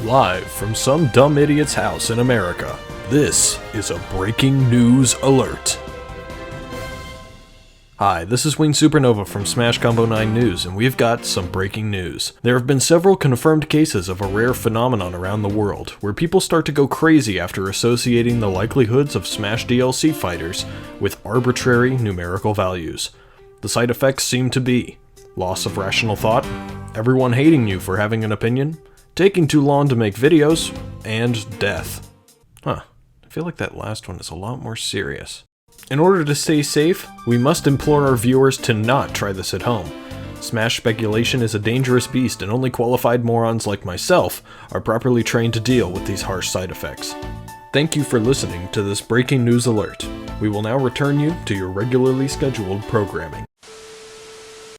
Live from some dumb idiot's house in America, this is a breaking news alert. Hi, this is Wing Supernova from Smash Combo 9 News, and we've got some breaking news. There have been several confirmed cases of a rare phenomenon around the world, where people start to go crazy after associating the likelihoods of Smash DLC fighters with arbitrary numerical values. The side effects seem to be loss of rational thought, everyone hating you for having an opinion, taking too long to make videos, and death. I feel like that last one is a lot more serious. In order to stay safe, we must implore our viewers to not try this at home. Smash speculation is a dangerous beast, and only qualified morons like myself are properly trained to deal with these harsh side effects. Thank you for listening to this breaking news alert. We will now return you to your regularly scheduled programming.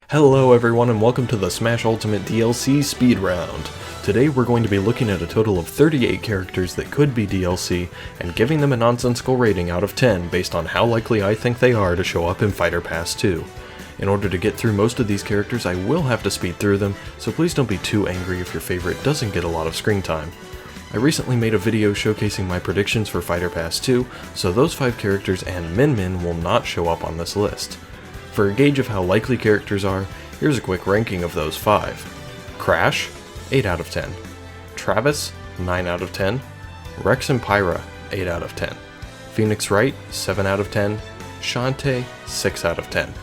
Hello everyone, and welcome to the Smash Ultimate DLC Speed Round. Today we're going to be looking at a total of 38 characters that could be DLC, and giving them a nonsensical rating out of 10 based on how likely I think they are to show up in Fighter Pass 2. In order to get through most of these characters, I will have to speed through them, so please don't be too angry if your favorite doesn't get a lot of screen time. I recently made a video showcasing my predictions for Fighter Pass 2, so those 5 characters and Min Min will not show up on this list. For a gauge of how likely characters are, here's a quick ranking of those 5. Crash, 8 out of 10. Travis, 9 out of 10. Rex and Pyra, 8 out of 10. Phoenix Wright, 7 out of 10. Shantae, 6 out of 10.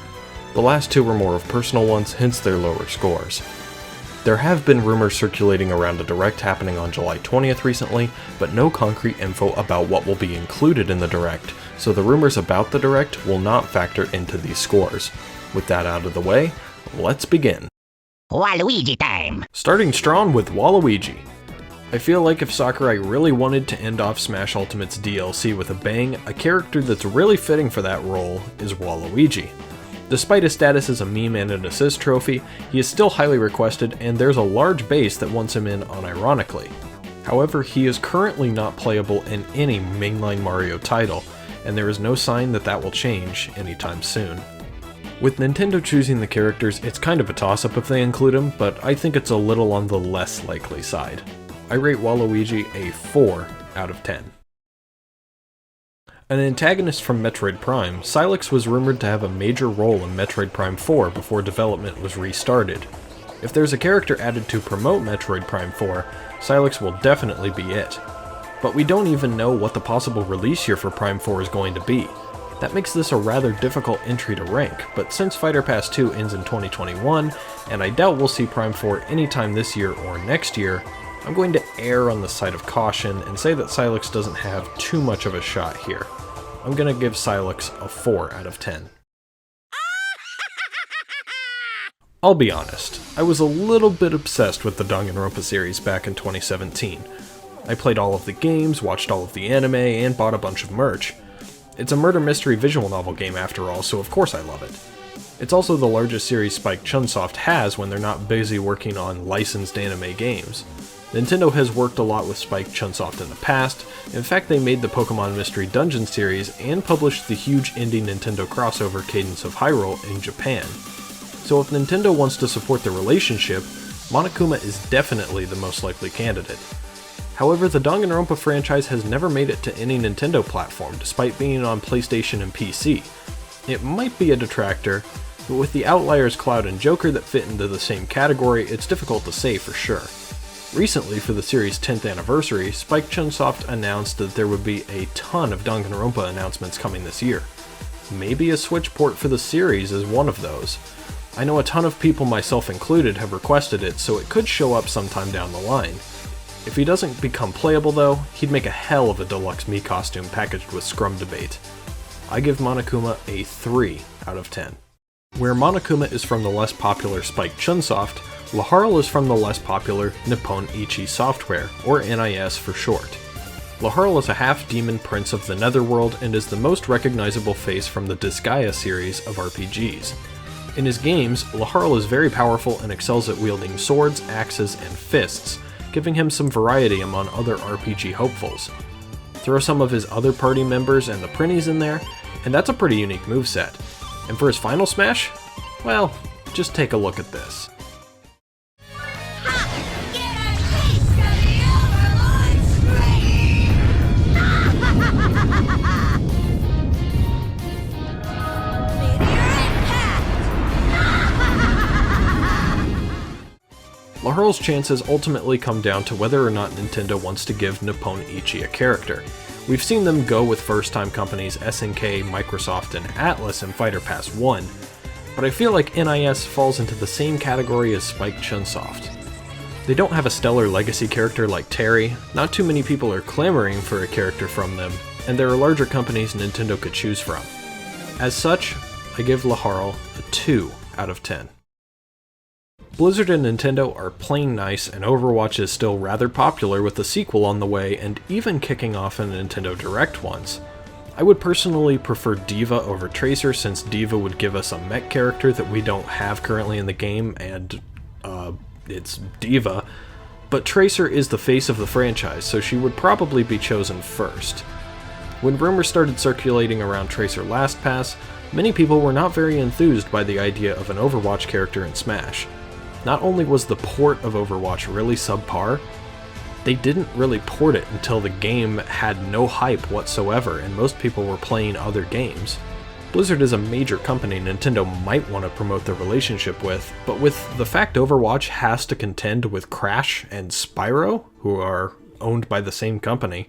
The last 2 were more of personal ones, hence their lower scores. There have been rumors circulating around a direct happening on July 20th recently, but no concrete info about what will be included in the direct, so the rumors about the direct will not factor into these scores. With that out of the way, let's begin. Waluigi time! Starting strong with Waluigi. I feel like if Sakurai really wanted to end off Smash Ultimate's DLC with a bang, a character that's really fitting for that role is Waluigi. Despite his status as a meme and an assist trophy, he is still highly requested, and there's a large base that wants him in unironically. However, he is currently not playable in any mainline Mario title, and there is no sign that that will change anytime soon. With Nintendo choosing the characters, it's kind of a toss-up if they include him, but I think it's a little on the less likely side. I rate Waluigi a 4 out of 10. An antagonist from Metroid Prime, Sylux was rumored to have a major role in Metroid Prime 4 before development was restarted. If there's a character added to promote Metroid Prime 4, Sylux will definitely be it. But we don't even know what the possible release year for Prime 4 is going to be. That makes this a rather difficult entry to rank, but since Fighter Pass 2 ends in 2021, and I doubt we'll see Prime 4 anytime this year or next year, I'm going to err on the side of caution and say that Sylux doesn't have too much of a shot here. I'm gonna give Sylux a 4 out of 10. I'll be honest, I was a little bit obsessed with the Danganronpa series back in 2017. I played all of the games, watched all of the anime, and bought a bunch of merch. It's a murder mystery visual novel game after all, so of course I love it. It's also the largest series Spike Chunsoft has when they're not busy working on licensed anime games. Nintendo has worked a lot with Spike Chunsoft in the past. In fact, they made the Pokemon Mystery Dungeon series and published the huge indie Nintendo crossover Cadence of Hyrule in Japan. So if Nintendo wants to support the relationship, Monokuma is definitely the most likely candidate. However, the Danganronpa franchise has never made it to any Nintendo platform, despite being on PlayStation and PC. It might be a detractor, but with the outliers Cloud and Joker that fit into the same category, it's difficult to say for sure. Recently, for the series' 10th anniversary, Spike Chunsoft announced that there would be a ton of Danganronpa announcements coming this year. Maybe a Switch port for the series is one of those. I know a ton of people, myself included, have requested it, so it could show up sometime down the line. If he doesn't become playable though, he'd make a hell of a deluxe Mii costume packaged with Scrum Debate. I give Monokuma a 3 out of 10. Where Monokuma is from the less popular Spike Chunsoft, Laharl is from the less popular Nippon Ichi Software, or NIS for short. Laharl is a half-demon prince of the Netherworld and is the most recognizable face from the Disgaea series of RPGs. In his games, Laharl is very powerful and excels at wielding swords, axes, and fists, giving him some variety among other RPG hopefuls. Throw some of his other party members and the Prinnies in there, and that's a pretty unique moveset. And for his final smash? Well, just take a look at this. Ha! Get a taste of you! Laharl's chances ultimately come down to whether or not Nintendo wants to give Nippon Ichi a character. We've seen them go with first-time companies SNK, Microsoft, and Atlus in Fighter Pass 1, but I feel like NIS falls into the same category as Spike Chunsoft. They don't have a stellar legacy character like Terry, not too many people are clamoring for a character from them, and there are larger companies Nintendo could choose from. As such, I give Laharl a 2 out of 10. Blizzard and Nintendo are playing nice, and Overwatch is still rather popular with a sequel on the way and even kicking off a Nintendo Direct once. I would personally prefer D.Va over Tracer, since D.Va would give us a mech character that we don't have currently in the game, and it's D.Va, but Tracer is the face of the franchise, so she would probably be chosen first. When rumors started circulating around Tracer last pass, many people were not very enthused by the idea of an Overwatch character in Smash. Not only was the port of Overwatch really subpar, they didn't really port it until the game had no hype whatsoever and most people were playing other games. Blizzard is a major company Nintendo might want to promote their relationship with, but with the fact Overwatch has to contend with Crash and Spyro, who are owned by the same company,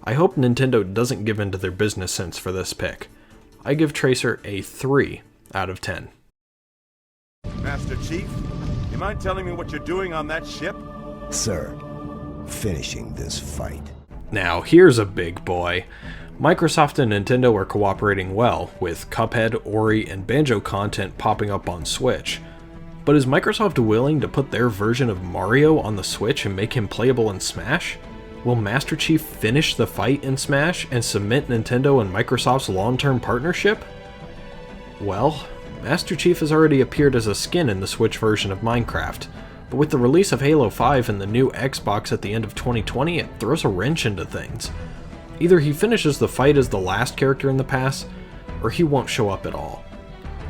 I hope Nintendo doesn't give in to their business sense for this pick. I give Tracer a 3 out of 10. Master Chief, you mind telling me what you're doing on that ship? Sir, finishing this fight. Now here's a big boy. Microsoft and Nintendo are cooperating well, with Cuphead, Ori, and Banjo content popping up on Switch. But is Microsoft willing to put their version of Mario on the Switch and make him playable in Smash? Will Master Chief finish the fight in Smash and cement Nintendo and Microsoft's long-term partnership? Well, Master Chief has already appeared as a skin in the Switch version of Minecraft, but with the release of Halo 5 and the new Xbox at the end of 2020, it throws a wrench into things. Either he finishes the fight as the last character in the pass, or he won't show up at all.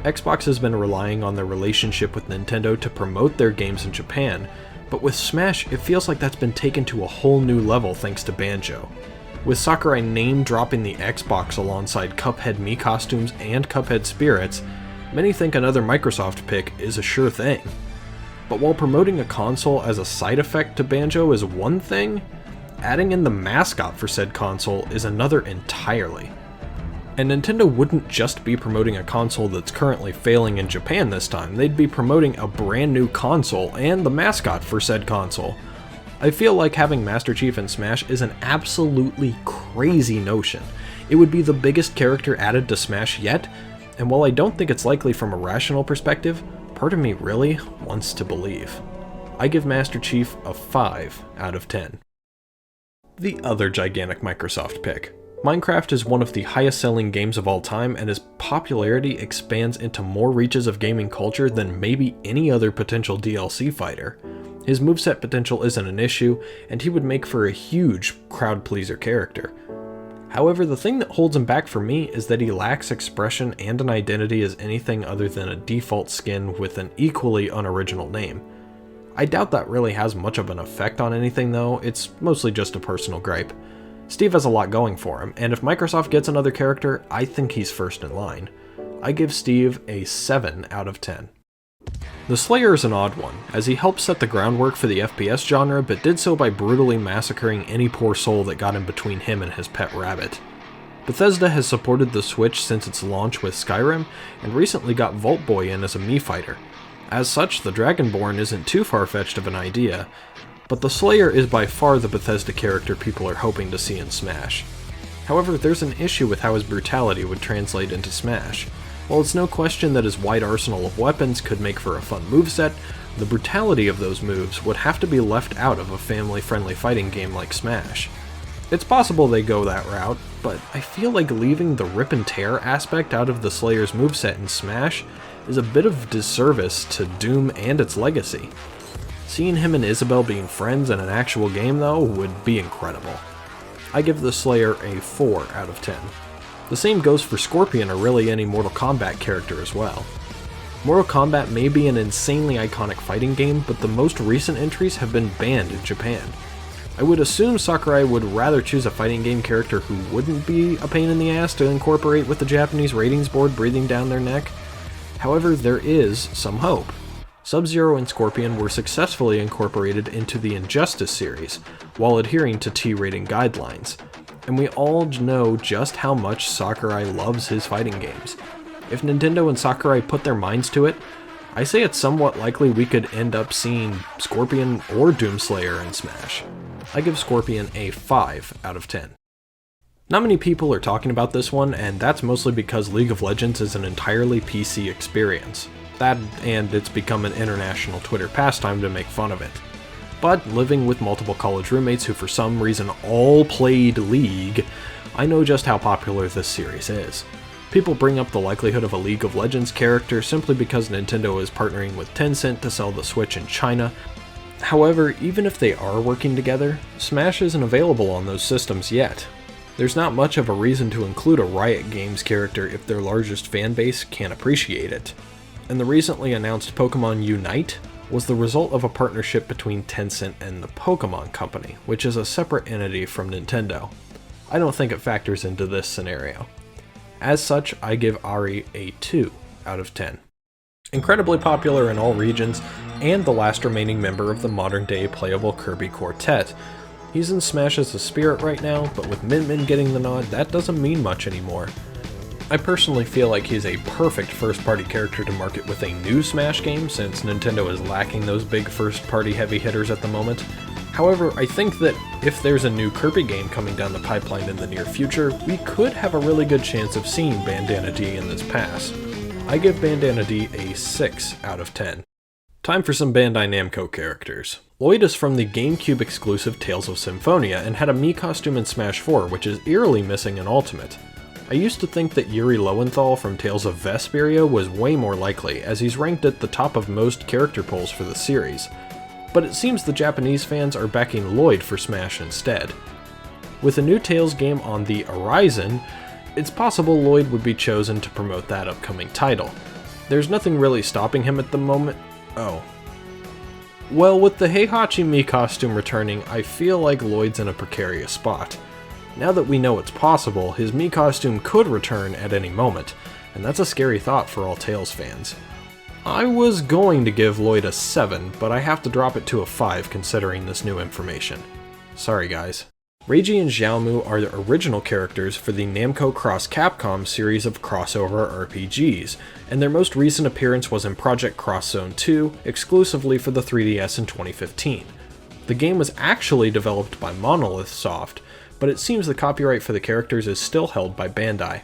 Xbox has been relying on their relationship with Nintendo to promote their games in Japan, but with Smash, it feels like that's been taken to a whole new level thanks to Banjo. With Sakurai name-dropping the Xbox alongside Cuphead Mii costumes and Cuphead spirits, many think another Microsoft pick is a sure thing. But while promoting a console as a side effect to Banjo is one thing, adding in the mascot for said console is another entirely. And Nintendo wouldn't just be promoting a console that's currently failing in Japan this time, they'd be promoting a brand new console and the mascot for said console. I feel like having Master Chief in Smash is an absolutely crazy notion. It would be the biggest character added to Smash yet, and while I don't think it's likely from a rational perspective, part of me really wants to believe. I give Master Chief a 5 out of 10. The other gigantic Microsoft pick. Minecraft is one of the highest selling games of all time, and his popularity expands into more reaches of gaming culture than maybe any other potential DLC fighter. His moveset potential isn't an issue, and he would make for a huge crowd pleaser character. However, the thing that holds him back for me is that he lacks expression and an identity as anything other than a default skin with an equally unoriginal name. I doubt that really has much of an effect on anything though, it's mostly just a personal gripe. Steve has a lot going for him, and if Microsoft gets another character, I think he's first in line. I give Steve a 7 out of 10. The Slayer is an odd one, as he helped set the groundwork for the FPS genre, but did so by brutally massacring any poor soul that got in between him and his pet rabbit. Bethesda has supported the Switch since its launch with Skyrim, and recently got Vault Boy in as a Mii fighter. As such, the Dragonborn isn't too far-fetched of an idea, but the Slayer is by far the Bethesda character people are hoping to see in Smash. However, there's an issue with how his brutality would translate into Smash. While it's no question that his wide arsenal of weapons could make for a fun moveset, the brutality of those moves would have to be left out of a family-friendly fighting game like Smash. It's possible they go that route, but I feel like leaving the rip and tear aspect out of the Slayer's moveset in Smash is a bit of disservice to Doom and its legacy. Seeing him and Isabelle being friends in an actual game though would be incredible. I give the Slayer a 4 out of 10. The same goes for Scorpion or really any Mortal Kombat character as well. Mortal Kombat may be an insanely iconic fighting game, but the most recent entries have been banned in Japan. I would assume Sakurai would rather choose a fighting game character who wouldn't be a pain in the ass to incorporate with the Japanese ratings board breathing down their neck. However, there is some hope. Sub-Zero and Scorpion were successfully incorporated into the Injustice series, while adhering to T-rating guidelines. And we all know just how much Sakurai loves his fighting games. If Nintendo and Sakurai put their minds to it, I say it's somewhat likely we could end up seeing Scorpion or Doomslayer in Smash. I give Scorpion a 5 out of 10. Not many people are talking about this one, and that's mostly because League of Legends is an entirely PC experience. That, and it's become an international Twitter pastime to make fun of it. But living with multiple college roommates who for some reason all played League, I know just how popular this series is. People bring up the likelihood of a League of Legends character simply because Nintendo is partnering with Tencent to sell the Switch in China. However, even if they are working together, Smash isn't available on those systems yet. There's not much of a reason to include a Riot Games character if their largest fanbase can't appreciate it. And the recently announced Pokemon Unite was the result of a partnership between Tencent and the Pokemon Company, which is a separate entity from Nintendo. I don't think it factors into this scenario. As such, I give Ahri a 2 out of 10. Incredibly popular in all regions, and the last remaining member of the modern-day playable Kirby Quartet. He's in Smash as a spirit right now, but with Min Min getting the nod, that doesn't mean much anymore. I personally feel like he's a perfect first-party character to market with a new Smash game, since Nintendo is lacking those big first-party heavy hitters at the moment. However, I think that if there's a new Kirby game coming down the pipeline in the near future, we could have a really good chance of seeing Bandana Dee in this pass. I give Bandana Dee a 6 out of 10. Time for some Bandai Namco characters. Lloyd is from the GameCube exclusive Tales of Symphonia and had a Mii costume in Smash 4, which is eerily missing in Ultimate. I used to think that Yuri Lowenthal from Tales of Vesperia was way more likely, as he's ranked at the top of most character polls for the series. But it seems the Japanese fans are backing Lloyd for Smash instead. With a new Tales game on the horizon, it's possible Lloyd would be chosen to promote that upcoming title. There's nothing really stopping him at the moment. Oh. Well, with the Heihachi Mii costume returning, I feel like Lloyd's in a precarious spot. Now that we know it's possible, his Mii costume could return at any moment, and that's a scary thought for all Tales fans. I was going to give Lloyd a 7, but I have to drop it to a 5 considering this new information. Sorry guys. Reiji and Xiaomu are the original characters for the Namco Cross Capcom series of crossover RPGs, and their most recent appearance was in Project Cross Zone 2, exclusively for the 3DS in 2015. The game was actually developed by Monolith Soft, but it seems the copyright for the characters is still held by Bandai.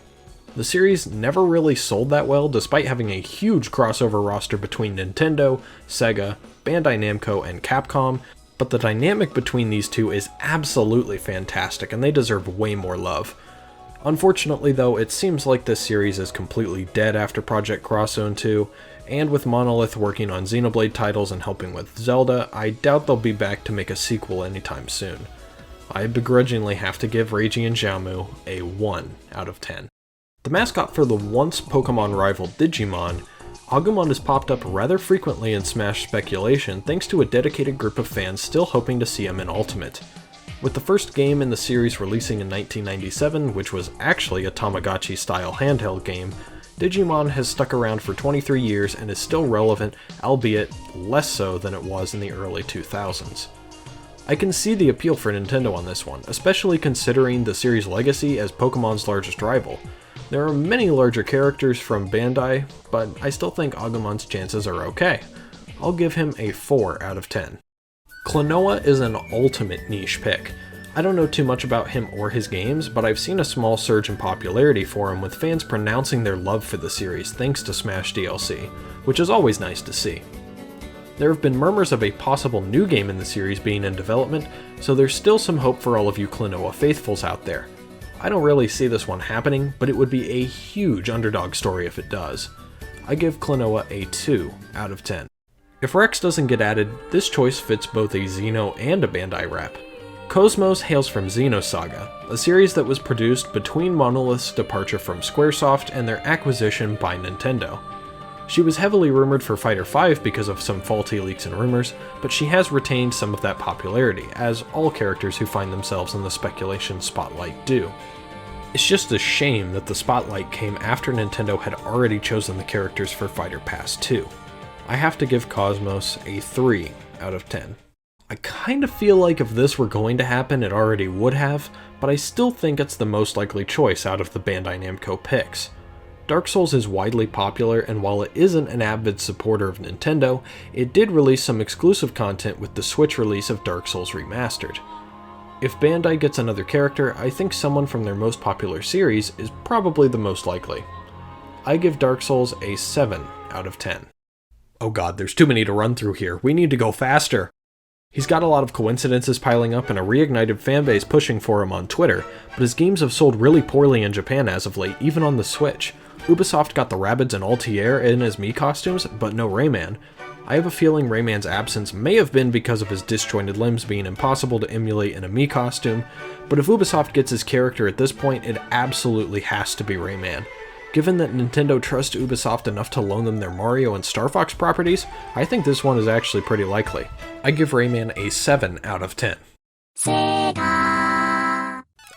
The series never really sold that well, despite having a huge crossover roster between Nintendo, Sega, Bandai Namco, and Capcom, but the dynamic between these two is absolutely fantastic, and they deserve way more love. Unfortunately though, it seems like this series is completely dead after Project Cross Zone 2, and with Monolith working on Xenoblade titles and helping with Zelda, I doubt they'll be back to make a sequel anytime soon. I begrudgingly have to give Reiji and Xiaomu a 1 out of 10. The mascot for the once Pokemon rival Digimon, Agumon has popped up rather frequently in Smash speculation thanks to a dedicated group of fans still hoping to see him in Ultimate. With the first game in the series releasing in 1997, which was actually a Tamagotchi-style handheld game, Digimon has stuck around for 23 years and is still relevant, albeit less so than it was in the early 2000s. I can see the appeal for Nintendo on this one, especially considering the series' legacy as Pokemon's largest rival. There are many larger characters from Bandai, but I still think Agumon's chances are okay. I'll give him a 4 out of 10. Klonoa is an ultimate niche pick. I don't know too much about him or his games, but I've seen a small surge in popularity for him with fans pronouncing their love for the series thanks to Smash DLC, which is always nice to see. There have been murmurs of a possible new game in the series being in development, so there's still some hope for all of you Klonoa faithfuls out there. I don't really see this one happening, but it would be a huge underdog story if it does. I give Klonoa a 2 out of 10. If Rex doesn't get added, this choice fits both a Xeno and a Bandai rep. KOS-MOS hails from Xenosaga, a series that was produced between Monolith's departure from Squaresoft and their acquisition by Nintendo. She was heavily rumored for Fighter V because of some faulty leaks and rumors, but she has retained some of that popularity, as all characters who find themselves in the speculation spotlight do. It's just a shame that the spotlight came after Nintendo had already chosen the characters for Fighter Pass 2. I have to give KOS-MOS a 3 out of 10. I kind of feel like if this were going to happen, it already would have, but I still think it's the most likely choice out of the Bandai Namco picks. Dark Souls is widely popular, and while it isn't an avid supporter of Nintendo, it did release some exclusive content with the Switch release of Dark Souls Remastered. If Bandai gets another character, I think someone from their most popular series is probably the most likely. I give Dark Souls a 7 out of 10. Oh god, there's too many to run through here. We need to go faster. He's got a lot of coincidences piling up and a reignited fanbase pushing for him on Twitter, but his games have sold really poorly in Japan as of late, even on the Switch. Ubisoft got the Rabbids and Altair in as Mii costumes, but no Rayman. I have a feeling Rayman's absence may have been because of his disjointed limbs being impossible to emulate in a Mii costume, but if Ubisoft gets his character at this point, it absolutely has to be Rayman. Given that Nintendo trusts Ubisoft enough to loan them their Mario and Star Fox properties, I think this one is actually pretty likely. I give Rayman a 7 out of 10.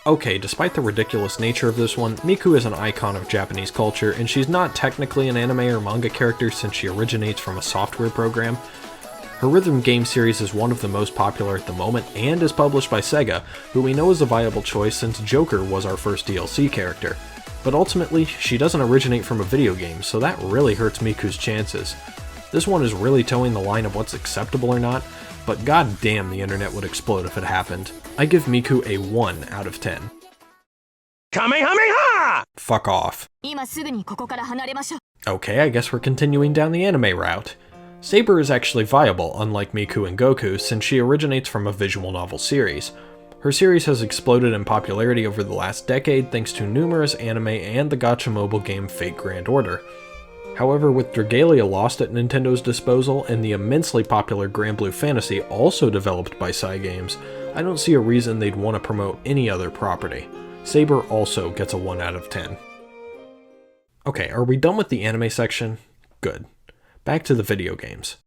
Okay, despite the ridiculous nature of this one, Miku is an icon of Japanese culture, and she's not technically an anime or manga character since she originates from a software program. Her rhythm game series is one of the most popular at the moment, and is published by Sega, who we know is a viable choice since Joker was our first DLC character. But ultimately, she doesn't originate from a video game, so that really hurts Miku's chances. This one is really towing the line of what's acceptable or not, but god damn the internet would explode if it happened. I give Miku a 1 out of 10. Kamehameha! Fuck off. Okay, I guess we're continuing down the anime route. Saber is actually viable, unlike Miku and Goku, since she originates from a visual novel series. Her series has exploded in popularity over the last decade thanks to numerous anime and the gacha mobile game Fate Grand Order. However, with Dragalia lost at Nintendo's disposal and the immensely popular Granblue Fantasy also developed by Cygames, I don't see a reason they'd want to promote any other property. Saber also gets a 1 out of 10. Okay, are we done with the anime section? Good. Back to the video games.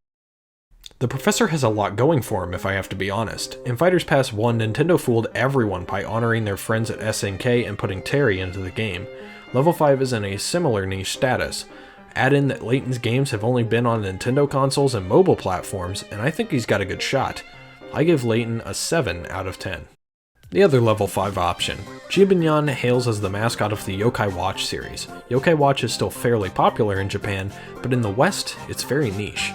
The Professor has a lot going for him, if I have to be honest. In Fighters Pass 1, Nintendo fooled everyone by honoring their friends at SNK and putting Terry into the game. Level 5 is in a similar niche status. Add in that Layton's games have only been on Nintendo consoles and mobile platforms, and I think he's got a good shot. I give Layton a 7 out of 10. The other level 5 option. Jibanyan hails as the mascot of the Yokai Watch series. Yokai Watch is still fairly popular in Japan, but in the West, it's very niche.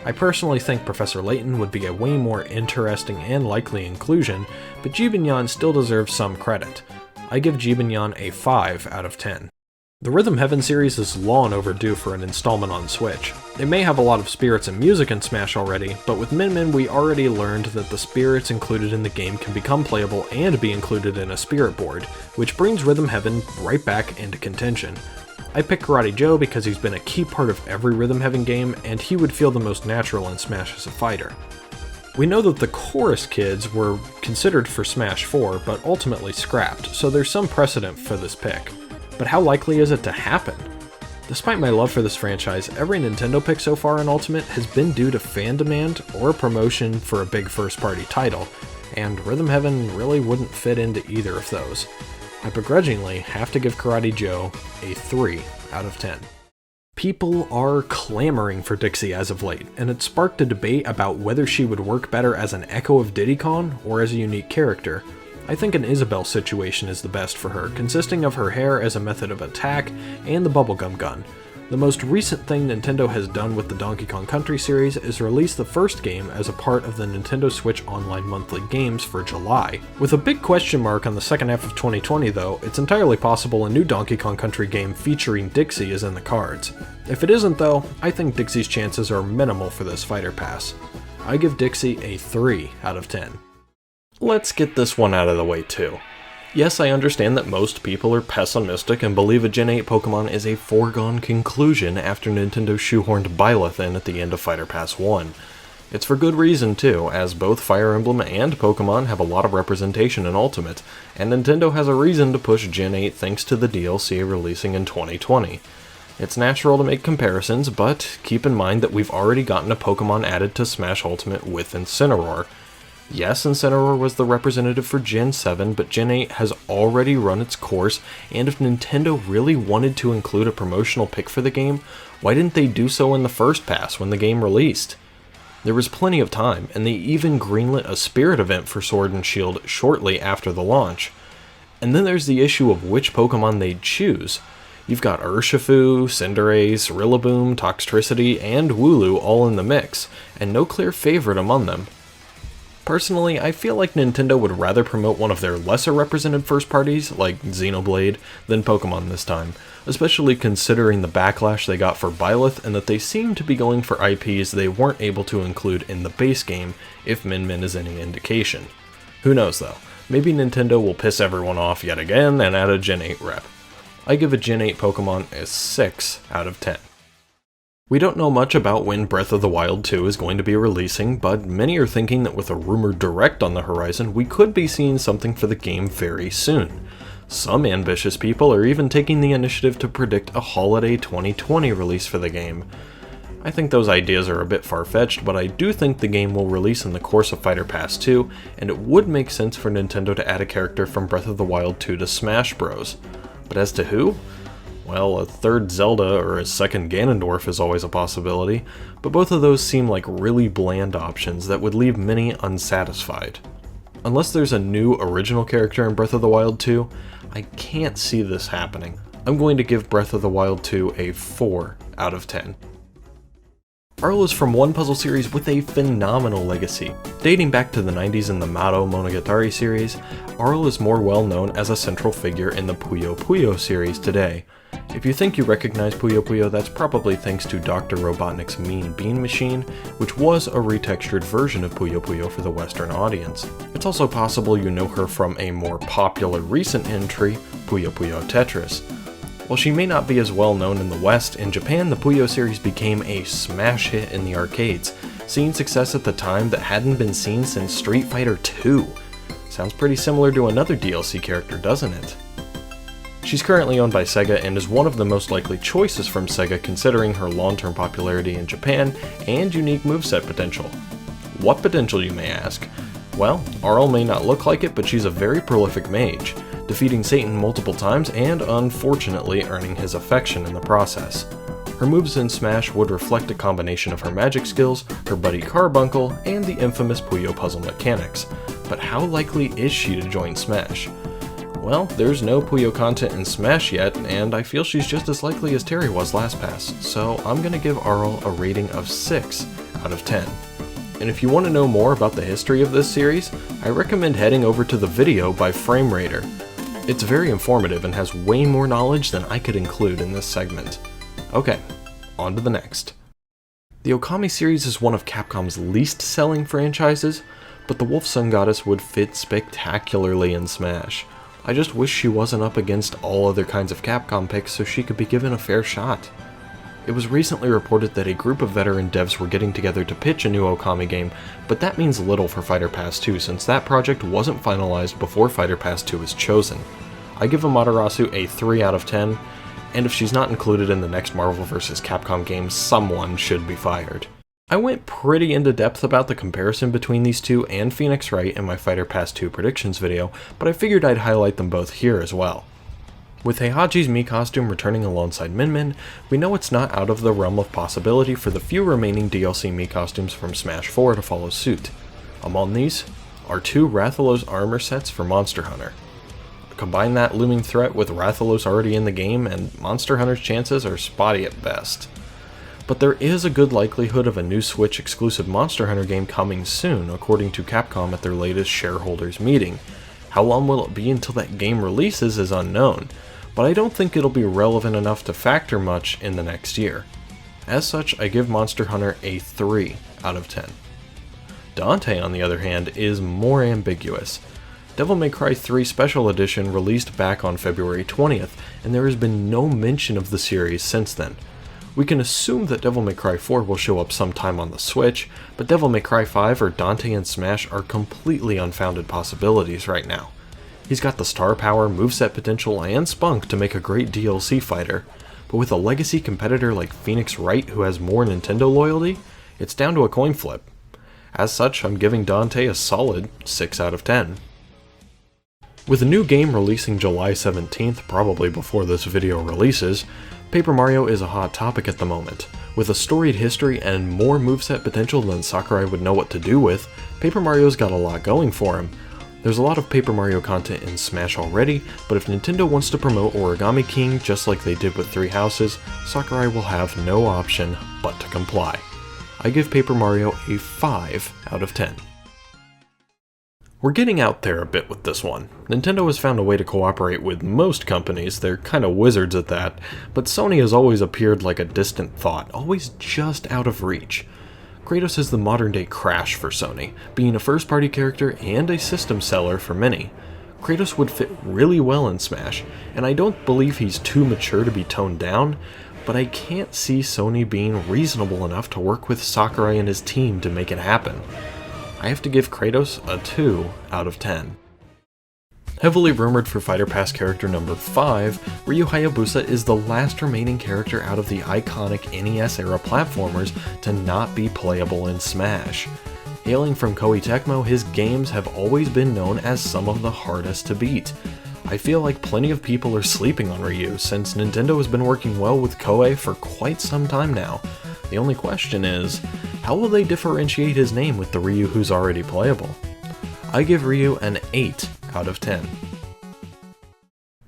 I personally think Professor Layton would be a way more interesting and likely inclusion, but Jibanyan still deserves some credit. I give Jibanyan a 5 out of 10. The Rhythm Heaven series is long overdue for an installment on Switch. It may have a lot of spirits and music in Smash already, but with Min Min we already learned that the spirits included in the game can become playable and be included in a spirit board, which brings Rhythm Heaven right back into contention. I pick Karate Joe because he's been a key part of every Rhythm Heaven game, and he would feel the most natural in Smash as a fighter. We know that the Chorus Kids were considered for Smash 4, but ultimately scrapped, so there's some precedent for this pick. But how likely is it to happen? Despite my love for this franchise, every Nintendo pick so far in Ultimate has been due to fan demand or promotion for a big first-party title, and Rhythm Heaven really wouldn't fit into either of those. I begrudgingly have to give Karate Joe a 3 out of 10. People are clamoring for Dixie as of late, and it sparked a debate about whether she would work better as an echo of Diddy Kong or as a unique character. I think an Isabelle situation is the best for her, consisting of her hair as a method of attack and the bubblegum gun. The most recent thing Nintendo has done with the Donkey Kong Country series is release the first game as a part of the Nintendo Switch Online monthly games for July. With a big question mark on the second half of 2020 though, it's entirely possible a new Donkey Kong Country game featuring Dixie is in the cards. If it isn't though, I think Dixie's chances are minimal for this Fighter Pass. I give Dixie a 3 out of 10. Let's get this one out of the way too. Yes, I understand that most people are pessimistic and believe a Gen 8 Pokemon is a foregone conclusion after Nintendo shoehorned Byleth in at the end of Fighter Pass 1. It's for good reason too, as both Fire Emblem and Pokemon have a lot of representation in Ultimate, and Nintendo has a reason to push Gen 8 thanks to the DLC releasing in 2020. It's natural to make comparisons, but keep in mind that we've already gotten a Pokemon added to Smash Ultimate with Incineroar. Yes, Incineroar was the representative for Gen 7, but Gen 8 has already run its course, and if Nintendo really wanted to include a promotional pick for the game, why didn't they do so in the first pass when the game released? There was plenty of time, and they even greenlit a Spirit event for Sword and Shield shortly after the launch. And then there's the issue of which Pokemon they'd choose. You've got Urshifu, Cinderace, Rillaboom, Toxtricity, and Wooloo all in the mix, and no clear favorite among them. Personally, I feel like Nintendo would rather promote one of their lesser represented first parties, like Xenoblade, than Pokemon this time, especially considering the backlash they got for Byleth and that they seem to be going for IPs they weren't able to include in the base game, if Min Min is any indication. Who knows though, maybe Nintendo will piss everyone off yet again and add a Gen 8 rep. I give a Gen 8 Pokemon a 6 out of 10. We don't know much about when Breath of the Wild 2 is going to be releasing, but many are thinking that with a rumored direct on the horizon, we could be seeing something for the game very soon. Some ambitious people are even taking the initiative to predict a holiday 2020 release for the game. I think those ideas are a bit far-fetched, but I do think the game will release in the course of Fighter Pass 2, and it would make sense for Nintendo to add a character from Breath of the Wild 2 to Smash Bros. But as to who? Well, a third Zelda or a second Ganondorf is always a possibility, but both of those seem like really bland options that would leave many unsatisfied. Unless there's a new original character in Breath of the Wild 2, I can't see this happening. I'm going to give Breath of the Wild 2 a 4 out of 10. Arle is from one puzzle series with a phenomenal legacy. Dating back to the 90s in the Mado Monogatari series, Arle is more well known as a central figure in the Puyo Puyo series today. If you think you recognize Puyo Puyo, that's probably thanks to Dr. Robotnik's Mean Bean Machine, which was a retextured version of Puyo Puyo for the Western audience. It's also possible you know her from a more popular recent entry, Puyo Puyo Tetris. While she may not be as well known in the West, in Japan the Puyo series became a smash hit in the arcades, seeing success at the time that hadn't been seen since Street Fighter II. Sounds pretty similar to another DLC character, doesn't it? She's currently owned by Sega and is one of the most likely choices from Sega considering her long-term popularity in Japan and unique moveset potential. What potential, you may ask? Well, Arle may not look like it, but she's a very prolific mage, defeating Satan multiple times and unfortunately earning his affection in the process. Her moves in Smash would reflect a combination of her magic skills, her buddy Carbuncle, and the infamous Puyo puzzle mechanics. But how likely is she to join Smash? Well, there's no Puyo content in Smash yet, and I feel she's just as likely as Terry was last pass, so I'm gonna give Arle a rating of 6 out of 10. And if you want to know more about the history of this series, I recommend heading over to the video by Frame Raider. It's very informative and has way more knowledge than I could include in this segment. Okay, on to the next. The Okami series is one of Capcom's least selling franchises, but the Wolf Sun Goddess would fit spectacularly in Smash. I just wish she wasn't up against all other kinds of Capcom picks so she could be given a fair shot. It was recently reported that a group of veteran devs were getting together to pitch a new Okami game, but that means little for Fighter Pass 2 since that project wasn't finalized before Fighter Pass 2 was chosen. I give Amaterasu a 3 out of 10, and if she's not included in the next Marvel vs. Capcom game, someone should be fired. I went pretty into depth about the comparison between these two and Phoenix Wright in my Fighter Pass 2 predictions video, but I figured I'd highlight them both here as well. With Heihachi's Mii costume returning alongside Min Min, we know it's not out of the realm of possibility for the few remaining DLC Mii costumes from Smash 4 to follow suit. Among these are 2 Rathalos armor sets for Monster Hunter. Combine that looming threat with Rathalos already in the game, and Monster Hunter's chances are spotty at best. But there is a good likelihood of a new Switch exclusive Monster Hunter game coming soon, according to Capcom at their latest shareholders meeting. How long will it be until that game releases is unknown, but I don't think it'll be relevant enough to factor much in the next year. As such, I give Monster Hunter a 3 out of 10. Dante, on the other hand, is more ambiguous. Devil May Cry 3 Special Edition released back on February 20th, and there has been no mention of the series since then. We can assume that Devil May Cry 4 will show up sometime on the Switch, but Devil May Cry 5 or Dante and Smash are completely unfounded possibilities right now. He's got the star power, moveset potential, and spunk to make a great DLC fighter, but with a legacy competitor like Phoenix Wright who has more Nintendo loyalty, it's down to a coin flip. As such, I'm giving Dante a solid 6 out of 10. With a new game releasing July 17th, probably before this video releases, Paper Mario is a hot topic at the moment. With a storied history and more moveset potential than Sakurai would know what to do with, Paper Mario's got a lot going for him. There's a lot of Paper Mario content in Smash already, but if Nintendo wants to promote Origami King just like they did with Three Houses, Sakurai will have no option but to comply. I give Paper Mario a 5 out of 10. We're getting out there a bit with this one. Nintendo has found a way to cooperate with most companies, they're kinda wizards at that, but Sony has always appeared like a distant thought, always just out of reach. Kratos is the modern day Crash for Sony, being a first party character and a system seller for many. Kratos would fit really well in Smash, and I don't believe he's too mature to be toned down, but I can't see Sony being reasonable enough to work with Sakurai and his team to make it happen. I have to give Kratos a 2 out of 10. Heavily rumored for Fighter Pass character number 5, Ryu Hayabusa is the last remaining character out of the iconic NES-era platformers to not be playable in Smash. Hailing from Koei Tecmo, his games have always been known as some of the hardest to beat. I feel like plenty of people are sleeping on Ryu, since Nintendo has been working well with Koei for quite some time now. The only question is, how will they differentiate his name with the Ryu who's already playable? I give Ryu an 8 out of 10.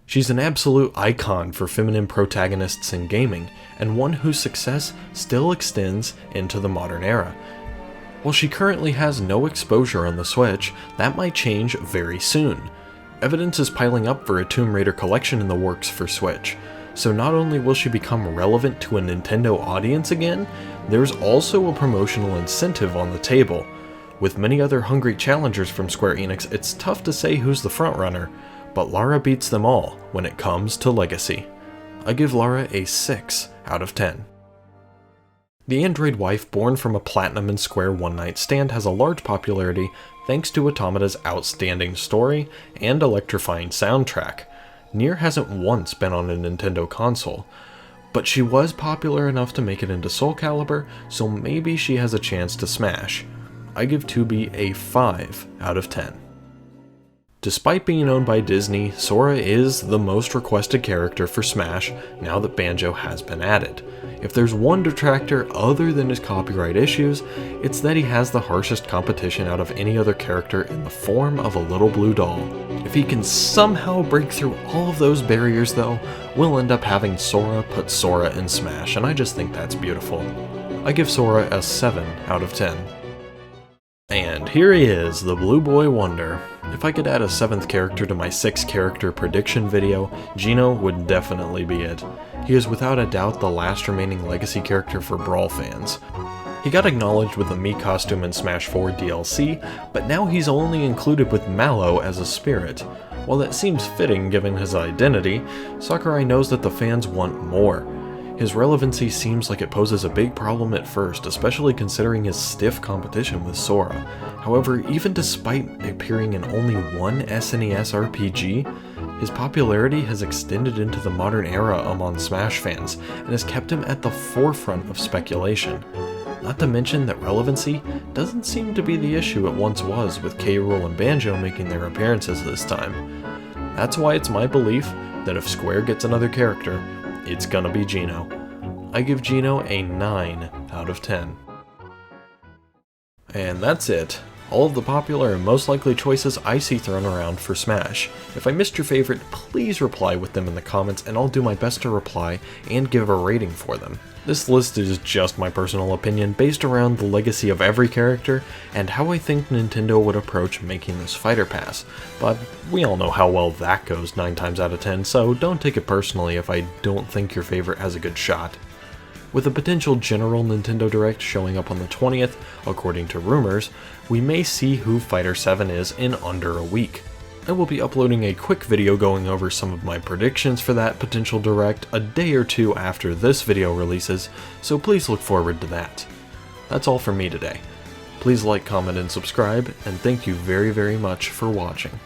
She's an absolute icon for feminine protagonists in gaming, and one whose success still extends into the modern era. While she currently has no exposure on the Switch, that might change very soon. Evidence is piling up for a Tomb Raider collection in the works for Switch. So not only will she become relevant to a Nintendo audience again, there's also a promotional incentive on the table. With many other hungry challengers from Square Enix, it's tough to say who's the frontrunner, but Lara beats them all when it comes to legacy. I give Lara a 6 out of 10. The android wife born from a Platinum and Square one-night stand has a large popularity thanks to Automata's outstanding story and electrifying soundtrack. Nier hasn't once been on a Nintendo console, but she was popular enough to make it into Soul Calibur, so maybe she has a chance to smash. I give 2B a 5 out of 10. Despite being owned by Disney, Sora is the most requested character for Smash now that Banjo has been added. If there's one detractor other than his copyright issues, it's that he has the harshest competition out of any other character in the form of a little blue doll. If he can somehow break through all of those barriers though, we'll end up having Sora put Sora in Smash, and I just think that's beautiful. I give Sora a 7 out of 10. And here he is, the Blue Boy Wonder. If I could add a 7th character to my 6 character prediction video, Geno would definitely be it. He is without a doubt the last remaining legacy character for Brawl fans. He got acknowledged with the Mii costume in Smash 4 DLC, but now he's only included with Mallow as a spirit. While that seems fitting given his identity, Sakurai knows that the fans want more. His relevancy seems like it poses a big problem at first, especially considering his stiff competition with Sora. However, even despite appearing in only one SNES RPG, his popularity has extended into the modern era among Smash fans, and has kept him at the forefront of speculation. Not to mention that relevancy doesn't seem to be the issue it once was, with K. Rool and Banjo making their appearances this time. That's why it's my belief that if Square gets another character, it's gonna be Geno. I give Geno a 9 out of 10. And that's it. All of the popular and most likely choices I see thrown around for Smash. If I missed your favorite, please reply with them in the comments and I'll do my best to reply and give a rating for them. This list is just my personal opinion based around the legacy of every character and how I think Nintendo would approach making this Fighter Pass, but we all know how well that goes 9 times out of 10, so don't take it personally if I don't think your favorite has a good shot. With a potential general Nintendo Direct showing up on the 20th, according to rumors, we may see who Fighter 7 is in under a week. I will be uploading a quick video going over some of my predictions for that potential Direct a day or two after this video releases, so please look forward to that. That's all from me today. Please like, comment, and subscribe, and thank you very, very much for watching.